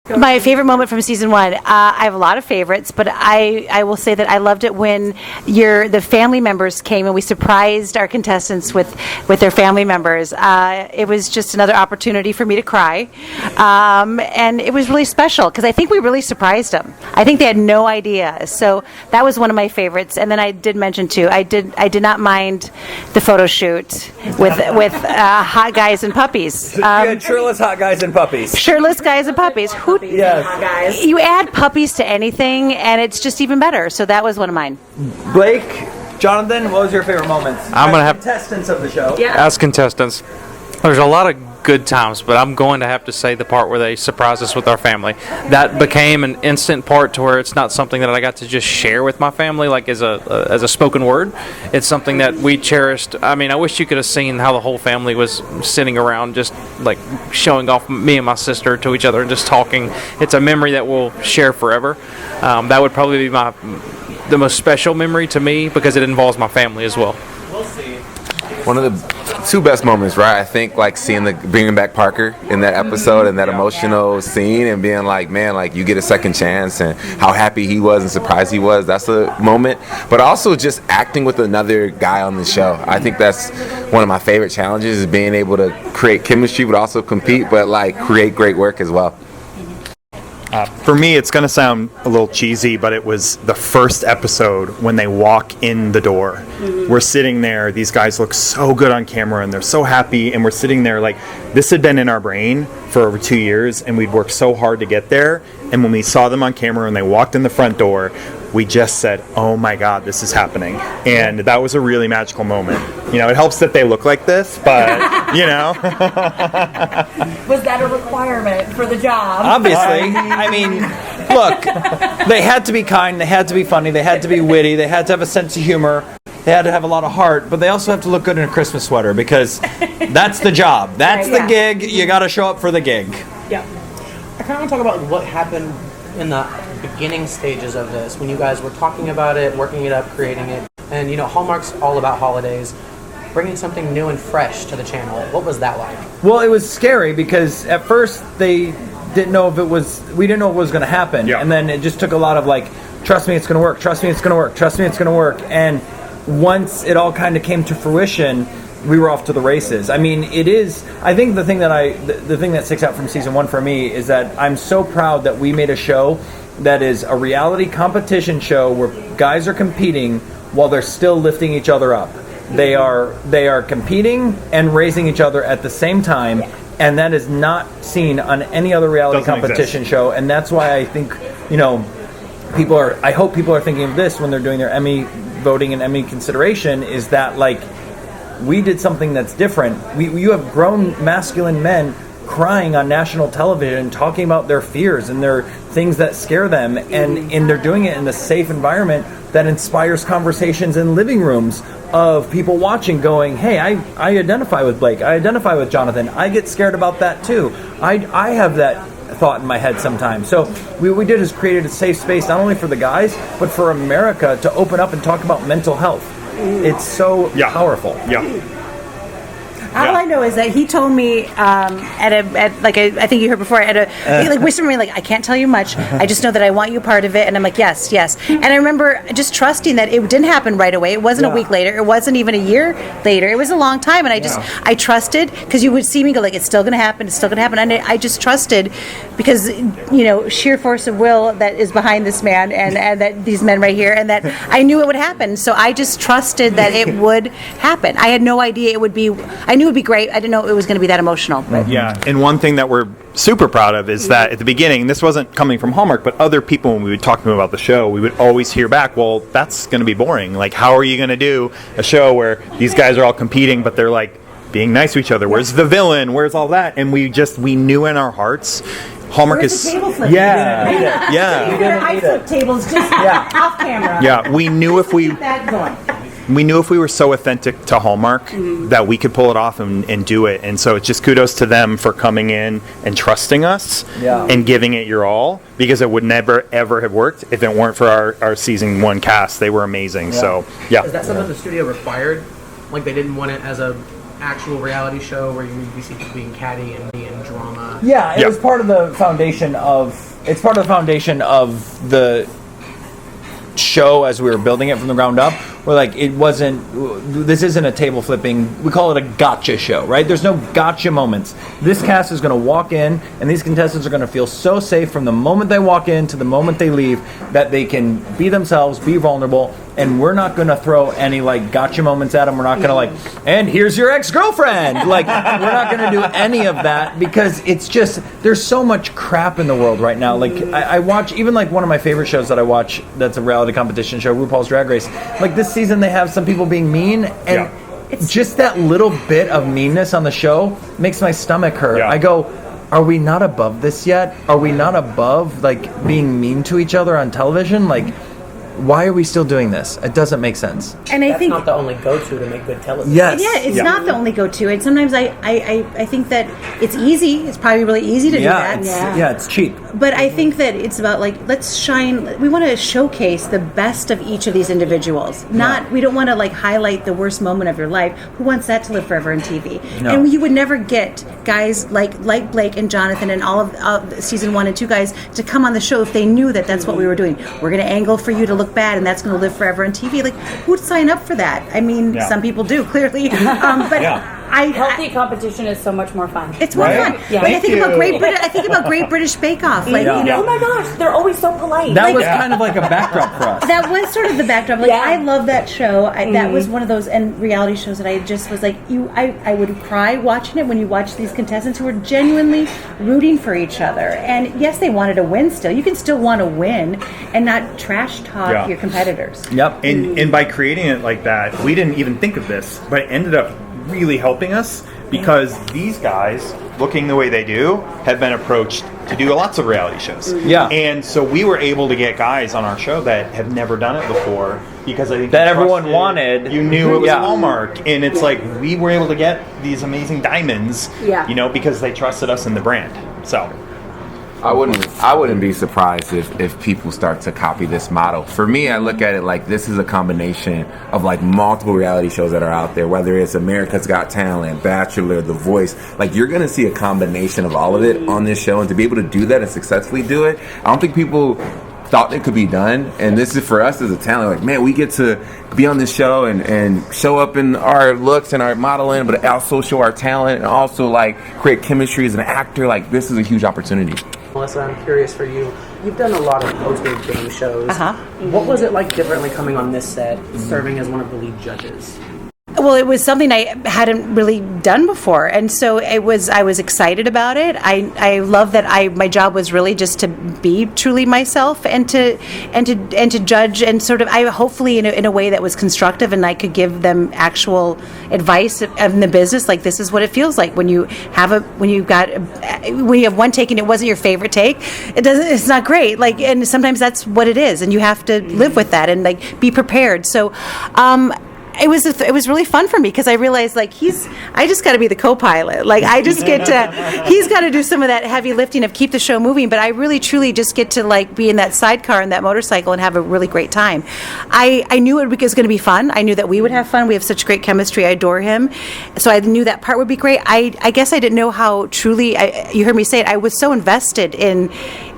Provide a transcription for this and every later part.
My favorite moment from season 1, I have a lot of favorites, but I will say that I loved it when the family members came and we surprised our contestants with their family members. It was just another opportunity for me to cry, and it was really special because I think we really surprised them. I think they had no idea, so that was one of my favorites. And then I did mention too, I did not mind the photo shoot with hot guys and puppies. You had shirtless hot guys and puppies. Shirtless guys and puppies. Yes. You add puppies to anything, and it's just even better. So that was one of mine. Blake, Jonathan, what was your favorite moments? I'm going to have contestants of the show. Yeah. As contestants, there's a lot of good times, but I'm going to have to say the part where they surprised us with our family. That became an instant part to where it's not something that I got to just share with my family like as a spoken word. It's something that we cherished. I mean, I wish you could have seen how the whole family was sitting around just like showing off me and my sister to each other and just talking. It's a memory that we'll share forever. That would probably be the most special memory to me because it involves my family as well. We'll see. One of the two best moments, right? I think like seeing bringing back Parker in that episode and that emotional scene and being like, man, like you get a second chance and how happy he was and surprised he was. That's a moment. But also just acting with another guy on the show. I think that's one of my favorite challenges is being able to create chemistry but also compete but like create great work as well. For me, it's going to sound a little cheesy, but it was the first episode when they walk in the door. Mm-hmm. We're sitting there. These guys look so good on camera, and they're so happy. And we're sitting there like this had been in our brain for over 2 years, and we'd worked so hard to get there. And when we saw them on camera and they walked in the front door, we just said, oh my God, this is happening. And that was a really magical moment. You know, it helps that they look like this, but, you know. Was that a requirement for the job? Obviously. I mean, look, they had to be kind, they had to be funny, they had to be witty, they had to have a sense of humor, they had to have a lot of heart, but they also have to look good in a Christmas sweater because that's the job. That's the gig. You got to show up for the gig. Yeah. I kind of want to talk about what happened in the beginning stages of this when you guys were talking about it, working it up, creating it. And, you know, Hallmark's all about holidays. Bringing something new and fresh to the channel. What was that like? Well, it was scary because at first we didn't know if it was going to happen. Yeah. And then it just took a lot of like, trust me, it's going to work. Trust me, it's going to work. Trust me, it's going to work. And once it all kind of came to fruition, we were off to the races. I mean, I think the thing that sticks out from season 1 for me is that I'm so proud that we made a show that is a reality competition show where guys are competing while they're still lifting each other up. They are competing and raising each other at the same time, and that is not seen on any other reality competition show. And that's why I think, you know, I hope people are thinking of this when they're doing their Emmy voting and Emmy consideration, is that like we did something that's different. You have grown masculine men crying on national television, talking about their fears and their things that scare them, and they're doing it in a safe environment that inspires conversations in living rooms of people watching going, hey, I identify with Blake, I identify with Jonathan, I get scared about that too. I have that thought in my head sometimes. So we did is created a safe space not only for the guys, but for America to open up and talk about mental health. It's so powerful. Yeah. All I know is that he told me I think you heard before, he like whispered to me like, I can't tell you much. I just know that I want you part of it. And I'm like, yes. And I remember just trusting that it didn't happen right away. It wasn't a week later. It wasn't even a year later. It was a long time. And I trusted because you would see me go like, it's still going to happen. It's still going to happen. And I just trusted because, you know, sheer force of will that is behind this man and that these men right here, and that I knew it would happen. So I just trusted that it would happen. I had no idea it would be, I knew it would be great. I didn't know it was going to be that emotional. But. Yeah, and one thing that we're super proud of is that at the beginning, this wasn't coming from Hallmark, but other people, when we would talk to them about the show, we would always hear back, well, that's going to be boring. Like, how are you going to do a show where these guys are all competing, but they're like being nice to each other? Where's the villain? Where's all that? And we knew in our hearts, Hallmark Where's is the table flip? I flip tables just off camera. Yeah, we knew if we were so authentic to Hallmark that we could pull it off and do it. And so it's just kudos to them for coming in and trusting us and giving it your all, because it would never, ever have worked if it weren't for our season 1 cast. They were amazing. So, Is that something the studio required? Like they didn't want it as a actual reality show where you see people being catty and being drama? Yeah, it was part of the foundation of. It's part of the foundation of the show as we were building it from the ground up. Where like it wasn't. This isn't a table flipping. We call it a gotcha show, right? There's no gotcha moments. This cast is going to walk in, and these contestants are going to feel so safe from the moment they walk in to the moment they leave that they can be themselves, be vulnerable, and we're not going to throw any like gotcha moments at them. We're not going to like, and here's your ex-girlfriend. Like we're not going to do any of that because it's just there's so much crap in the world right now. Like I watch even like one of my favorite shows that I watch that's a reality competition show, RuPaul's Drag Race. Like this season they have some people being mean and it's just that little bit of meanness on the show makes my stomach hurt. I go, are we not above this yet? Are we not above like being mean to each other on television? Like why are we still doing this? It doesn't make sense. And I That's think not the only go-to to make good television. Yes. Yeah, it's not the only go-to. And sometimes I think that it's easy. It's probably really easy to do that. It's cheap. But I think that it's about like let's shine. We want to showcase the best of each of these individuals. We don't want to like highlight the worst moment of your life. Who wants that to live forever on TV? No. And you would never get guys like Blake and Jonathan and all of season 1 and 2 guys to come on the show if they knew that that's what we were doing. We're going to angle for you to look bad, and that's going to live forever on TV. Like who'd sign up for that? I mean, some people do clearly, but. Healthy competition is so much more fun. It's more fun. Yeah. Like, I think about Great British Bake Off. Like you know, oh my gosh, they're always so polite. That was kind of like a backdrop for us. That was sort of the backdrop. Like I love that show. That was one of those reality shows that I just was like I would cry watching it when you watch these contestants who were genuinely rooting for each other. And yes, they wanted to win still. You can still want to win and not trash talk your competitors. Yep. And by creating it like that, we didn't even think of this, but it ended up really helping us because these guys, looking the way they do, have been approached to do lots of reality shows. Yeah. And so we were able to get guys on our show that have never done it before because I think that everyone wanted. You knew it was Hallmark. And it's like we were able to get these amazing diamonds, because they trusted us in the brand. So I wouldn't be surprised if people start to copy this model. For me, I look at it like this is a combination of like multiple reality shows that are out there, whether it's America's Got Talent, Bachelor, The Voice. Like you're going to see a combination of all of it on this show, and to be able to do that and successfully do it, I don't think people thought it could be done. And this is for us as a talent, like, man, we get to be on this show and show up in our looks and our modeling, but also show our talent and also like create chemistry as an actor. Like this is a huge opportunity. Melissa, I'm curious for you. You've done a lot of hosted game shows. What was it like differently coming on this set, serving as one of the lead judges? Well, it was something I hadn't really done before, and so I was excited about it. I love that my job was really just to be truly myself and to judge and sort of hopefully in a way that was constructive, and I could give them actual advice in the business. Like this is what it feels like when you have one take and it wasn't your favorite take. It's not great. Like, and sometimes that's what it is, and you have to live with that and like be prepared. So. It was really fun for me because I realized like I just got to be the co-pilot. Like I just he's got to do some of that heavy lifting of keep the show moving, but I really truly just get to like be in that sidecar and that motorcycle and have a really great time. I knew it was going to be fun. I knew that we would have fun. We have such great chemistry. I adore him. So I knew that part would be great. I guess I didn't know how truly, you heard me say it, I was so invested in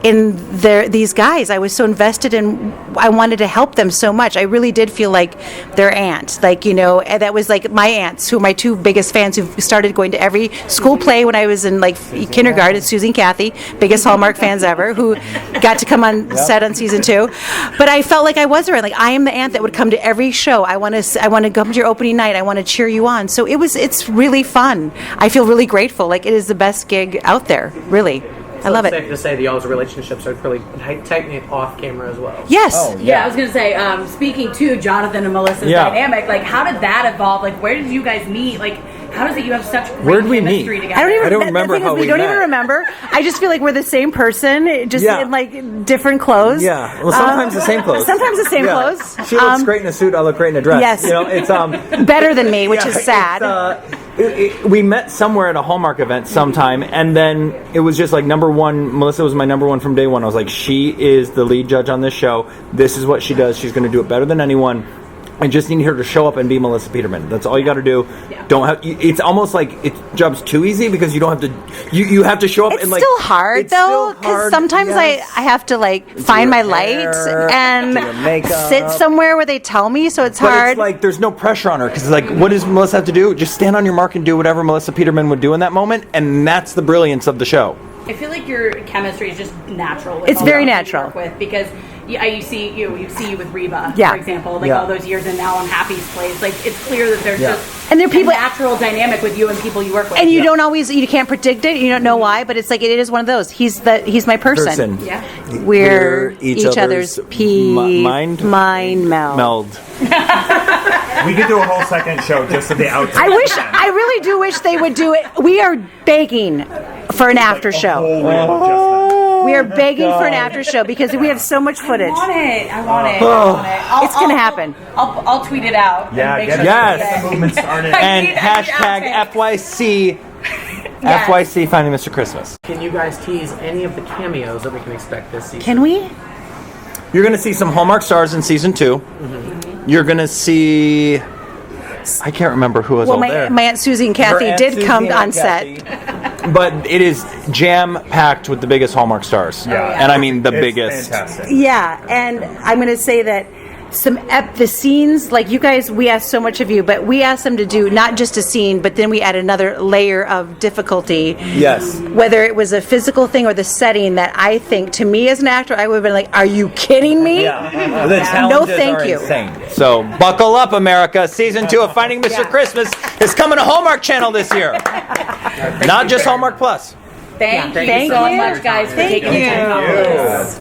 these guys. I was so invested in, I wanted to help them so much. I really did feel like their aunt. Like, and that was like my aunts, who are my two biggest fans, who started going to every school play when I was in like kindergarten. Susie and Kathy, biggest Hallmark fans ever, who got to come on set on season 2. But I felt like I was there. Like I am the aunt that would come to every show. I want to come to your opening night. I want to cheer you on. So it's really fun. I feel really grateful. Like it is the best gig out there. Really. I love it. It's safe to say that y'all's relationships are pretty tight-knit off camera as well. Yes. Oh, Yeah, I was going to say, speaking to Jonathan and Melissa's dynamic, like, how did that evolve? Like, where did you guys meet? Like, how does it you have such great chemistry together? I don't remember how we don't met. even remember. I just feel like we're the same person, just in like different clothes. Yeah. Well, sometimes the same clothes. Sometimes the same clothes. She looks great in a suit. I look great in a dress. Yes. It's better than me, which is sad. We met somewhere at a Hallmark event sometime, and then it was just like number one. Melissa was my number one from day one. I was like, she is the lead judge on this show. This is what she does. She's going to do it better than anyone. I just need her to show up and be Melissa Peterman. That's all you got to do. Yeah. Don't have. It's almost like it job's too easy because you don't have to. You have to show up. It's and like still hard it's though, still because hard, sometimes yes. I have to like find my your lights hair, and do your makeup. sit somewhere where they tell me, so it's But hard. it's like there's no pressure on her because like, what does Melissa have to do? Just stand on your mark and do whatever Melissa Peterman would do in that moment, and that's the brilliance of the show. I feel like your chemistry is just natural. With It's all very the people natural. you work with because you see you with Reba, Yeah. for example, like Yeah. all those years, and now on Happy's Place. Like it's clear that there's Yeah. just And there are people- a natural dynamic with you and people you work with. and you don't always, you can't predict it. You don't know why, but it's like it is one of those. He's my person. Yeah. We're each other's mind meld. Meld. We could do a whole second show just of the outtakes. I really do wish they would do it. We are begging for an after show. We are begging for an after show because we have so much footage. I want it. I want it. It's gonna happen. I'll tweet it out. Yeah, and make get sure it. that Yes. we The movement started. And I need hashtag outtake. FYC. Yes. FYC Finding Mr. Christmas. Can you guys tease any of the cameos that we can expect this season? Can we? You're going to see some Hallmark stars in season 2. You're going to see. I can't remember who was Well, all there. my Aunt Susie and Her Kathy Aunt did Susie come and on Aunt set. Kathy. But it is jam packed with the biggest Hallmark stars. Yeah. And I mean the It's biggest. Fantastic. Yeah, and I'm going to say that the scenes, like you guys, we asked so much of you, but we asked them to do not just a scene, but then we add another layer of difficulty. Yes. Whether it was a physical thing or the setting that I think, to me as an actor, I would have been like, are you kidding me? Yeah. The challenges thank are you. insane. So buckle up, America. Season 2 of Finding Mr. Christmas is coming to Hallmark Channel this year. Not just Hallmark Plus. Thank you Thank so you. much, guys, for Thank taking the time you. to come.